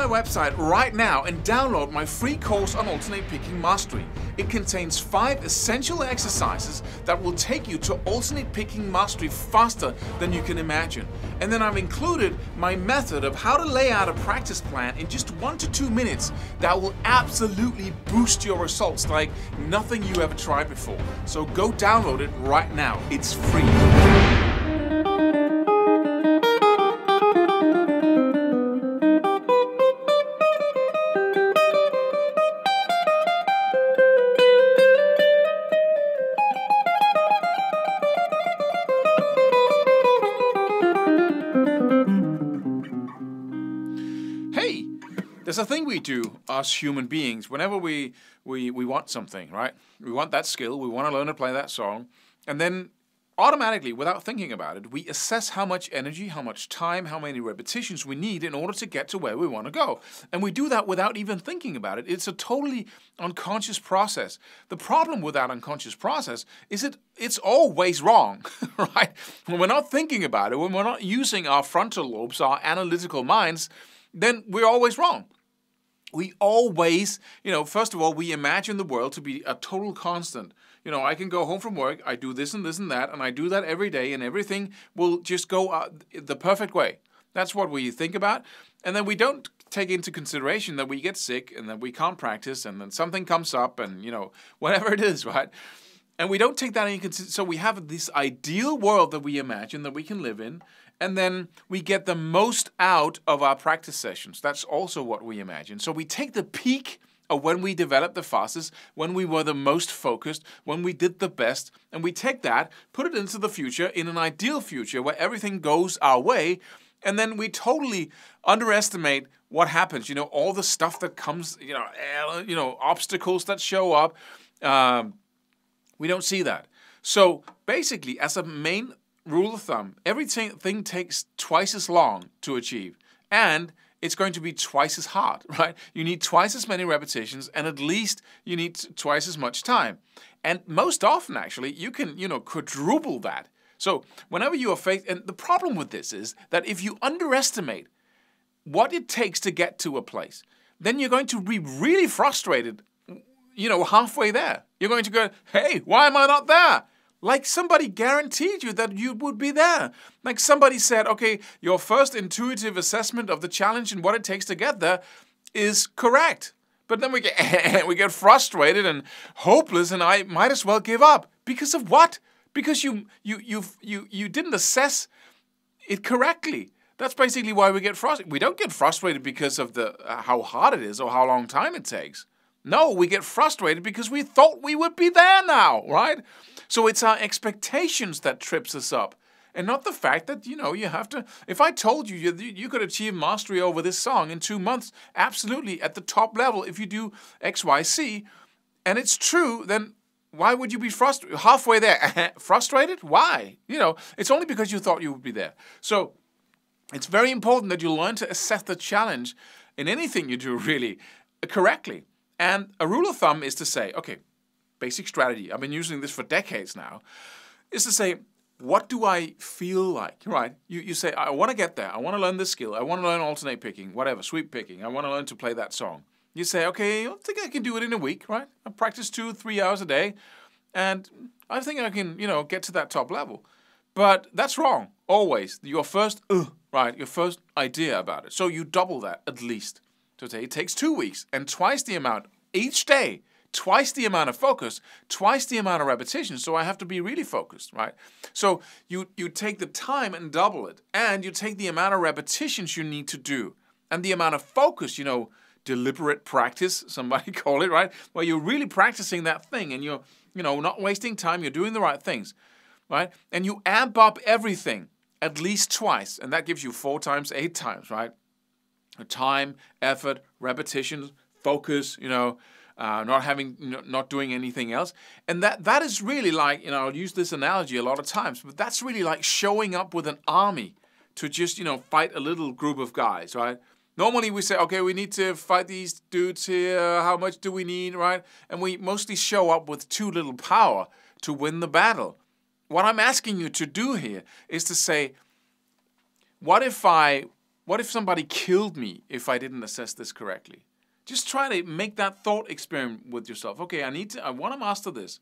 my website right now and download my free course on alternate picking mastery. It contains 5 essential exercises that will take you to alternate picking mastery faster than you can imagine. And then I've included my method of how to lay out a practice plan in just 1 to 2 minutes that will absolutely boost your results like nothing you ever tried before. So go download it right now. It's free. Hey, there's a thing we do, us human beings, whenever we want something, right? We want that skill, we want to learn to play that song, and then automatically, without thinking about it, we assess how much energy, how much time, how many repetitions we need in order to get to where we want to go. And we do that without even thinking about it. It's a totally unconscious process. The problem with that unconscious process is it's always wrong, right? When we're not thinking about it, when we're not using our frontal lobes, our analytical minds, then we're always wrong. We always, first of all, we imagine the world to be a total constant. I can go home from work, I do this and this and that, and I do that every day, and everything will just go the perfect way. That's what we think about. And then we don't take into consideration that we get sick and that we can't practice and then something comes up and, whatever it is, right? And we don't take that into consideration. So we have this ideal world that we imagine that we can live in, and then we get the most out of our practice sessions. That's also what we imagine. So we take the peak of when we developed the fastest, when we were the most focused, when we did the best, and we take that, put it into the future, in an ideal future where everything goes our way, and then we totally underestimate what happens. All the stuff that comes, obstacles that show up, we don't see that. So basically, as a main rule of thumb, everything takes twice as long to achieve, and it's going to be twice as hard, right? You need twice as many repetitions, and at least you need twice as much time. And most often, actually, you can, quadruple that. So whenever you are faced, and the problem with this is that if you underestimate what it takes to get to a place, then you're going to be really frustrated, halfway there. You're going to go, hey, why am I not there? Like somebody guaranteed you that you would be there. Like somebody said, okay, your first intuitive assessment of the challenge and what it takes to get there is correct. But then we get frustrated and hopeless, and I might as well give up. Because of what? Because you didn't assess it correctly. That's basically why we get frustrated. We don't get frustrated because of how hard it is or how long time it takes. No, we get frustrated because we thought we would be there now, right? So it's our expectations that trips us up, and not the fact that, you have to. If I told you you could achieve mastery over this song in 2 months, absolutely at the top level, if you do X, Y, Z, and it's true, then why would you be frustrated? Halfway there, frustrated? Why? It's only because you thought you would be there. So it's very important that you learn to assess the challenge in anything you do really correctly. And a rule of thumb is to say, okay, basic strategy, I've been using this for decades now, is to say, what do I feel like, right? You say, I want to get there. I want to learn this skill. I want to learn alternate picking, whatever, sweep picking. I want to learn to play that song. You say, okay, I think I can do it in a week, right? I practice 2-3 hours a day, and I think I can, get to that top level. But that's wrong, always. Your first idea about it. So you double that at least. So it takes 2 weeks and twice the amount each day, twice the amount of focus, twice the amount of repetition. So I have to be really focused, right? So you take the time and double it, and you take the amount of repetitions you need to do, and the amount of focus, deliberate practice, somebody call it, right? Where you're really practicing that thing, and you're, not wasting time. You're doing the right things, right? And you amp up everything at least twice, and that gives you 4 times, 8 times, right? Time, effort, repetitions, focus, not doing anything else. And that is really like, I'll use this analogy a lot of times, but that's really like showing up with an army to just, fight a little group of guys, right? Normally we say, okay, we need to fight these dudes here, how much do we need, right? And we mostly show up with too little power to win the battle. What I'm asking you to do here is to say, what if I What if somebody killed me if I didn't assess this correctly? Just try to make that thought experiment with yourself. Okay, I want to master this.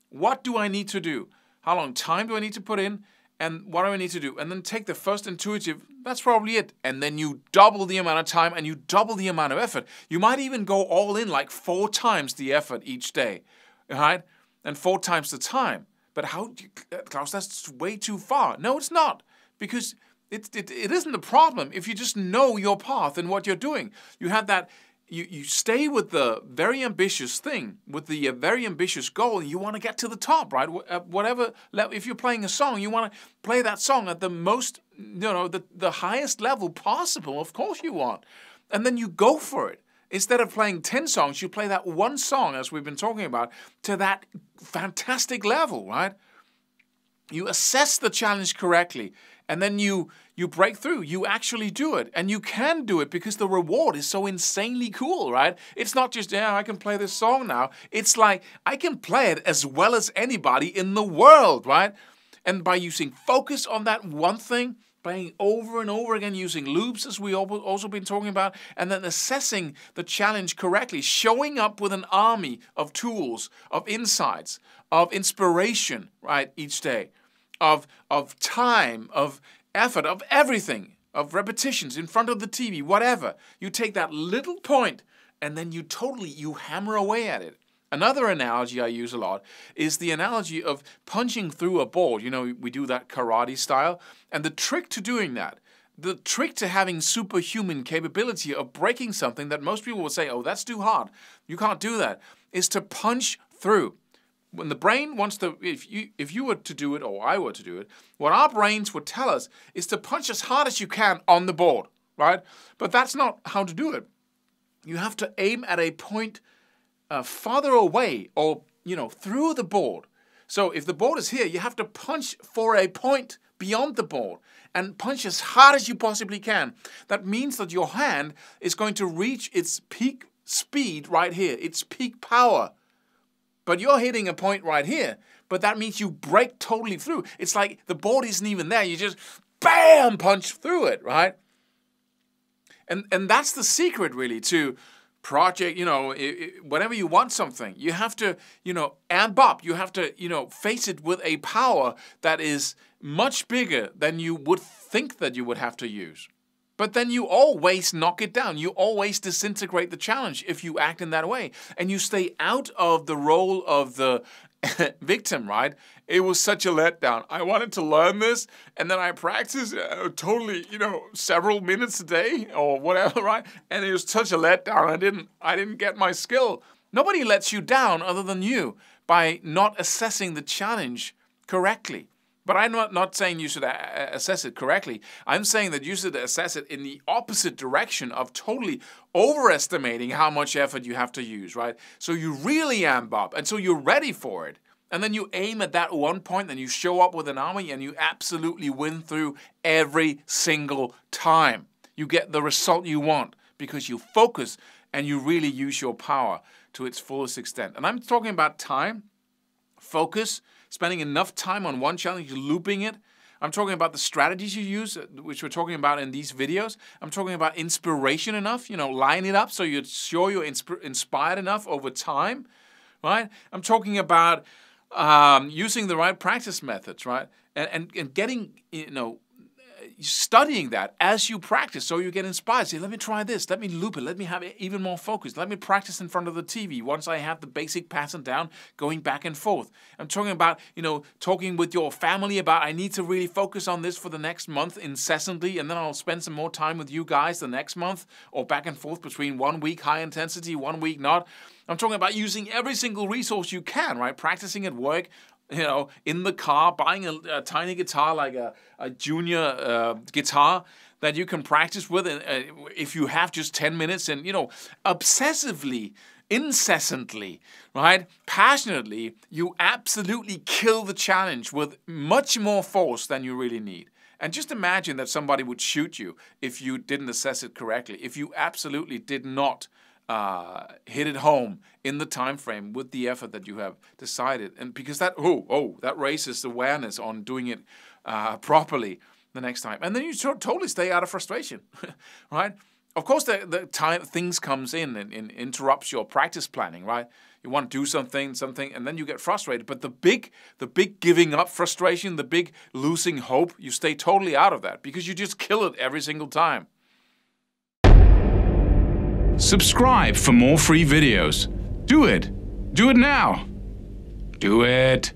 What do I need to do? How long time do I need to put in? And what do I need to do? And then take the first intuitive, that's probably it. And then you double the amount of time and you double the amount of effort. You might even go all in, like 4 times the effort each day, right? And 4 times the time. But Klaus, that's way too far. No, it's not. Because it isn't a problem if you just know your path and what you're doing. You have that. You stay with the very ambitious thing, with the very ambitious goal, and you want to get to the top, right? Whatever, if you're playing a song, you want to play that song at the most, the highest level possible. Of course you want. And then you go for it. Instead of playing 10 songs, you play that one song, as we've been talking about, to that fantastic level, right? You assess the challenge correctly, and then you break through. You actually do it, and you can do it because the reward is so insanely cool, right? It's not just, I can play this song now. It's like, I can play it as well as anybody in the world, right? And by using focus on that one thing, playing over and over again, using loops, as we also been talking about, and then assessing the challenge correctly, showing up with an army of tools, of insights, of inspiration, right, each day, of time, of effort, of everything, of repetitions in front of the TV, whatever. You take that little point and then you hammer away at it. Another analogy I use a lot is the analogy of punching through a board. We do that karate style. And the trick to doing that, the trick to having superhuman capability of breaking something that most people would say, oh, that's too hard, you can't do that, is to punch through. When the brain wants to, if you were to do it or I were to do it, what our brains would tell us is to punch as hard as you can on the board, right? But that's not how to do it. You have to aim at a point farther away or, through the board. So if the board is here, you have to punch for a point beyond the board and punch as hard as you possibly can. That means that your hand is going to reach its peak speed right here, its peak power. But you're hitting a point right here, but that means you break totally through. It's like the board isn't even there. You just, bam, punch through it, right? And that's the secret, really, to project, whenever you want something, you have to, amp up. You have to, face it with a power that is much bigger than you would think that you would have to use. But then you always knock it down. You always disintegrate the challenge if you act in that way. And you stay out of the role of the victim, right? It was such a letdown. I wanted to learn this, and then I practiced totally, several minutes a day or whatever, right? And it was such a letdown. I didn't get my skill. Nobody lets you down other than you by not assessing the challenge correctly. But I'm not saying you should assess it correctly. I'm saying that you should assess it in the opposite direction of totally overestimating how much effort you have to use, right? So you really amp up, and so you're ready for it. And then you aim at that one point, and you show up with an army, and you absolutely win through every single time. You get the result you want because you focus and you really use your power to its fullest extent. And I'm talking about time, focus, spending enough time on one challenge, looping it. I'm talking about the strategies you use, which we're talking about in these videos. I'm talking about inspiration enough, line it up so you're sure you're inspired enough over time, right? I'm talking about using the right practice methods, right? And getting, studying that as you practice so you get inspired. Say, let me try this. Let me loop it. Let me have even more focus. Let me practice in front of the TV. Once I have the basic pattern down, going back and forth. I'm talking about, talking with your family about I need to really focus on this for the next month incessantly, and then I'll spend some more time with you guys the next month, or back and forth between 1 week high intensity, 1 week not. I'm talking about using every single resource you can, right? Practicing at work, in the car, buying a tiny guitar like a junior guitar that you can practice with if you have just 10 minutes and, obsessively, incessantly, right? Passionately, you absolutely kill the challenge with much more force than you really need. And just imagine that somebody would shoot you if you didn't assess it correctly, if you absolutely did not hit it home in the time frame with the effort that you have decided. And because that raises awareness on doing it properly. the next time. And then you totally stay out of frustration, right? Of course, the time things comes in and interrupts your practice planning, right? You want to do something, and then you get frustrated. But the big giving up frustration, the big losing hope, you stay totally out of that because you just kill it every single time. Subscribe for more free videos. Do it. Do it now. Do it.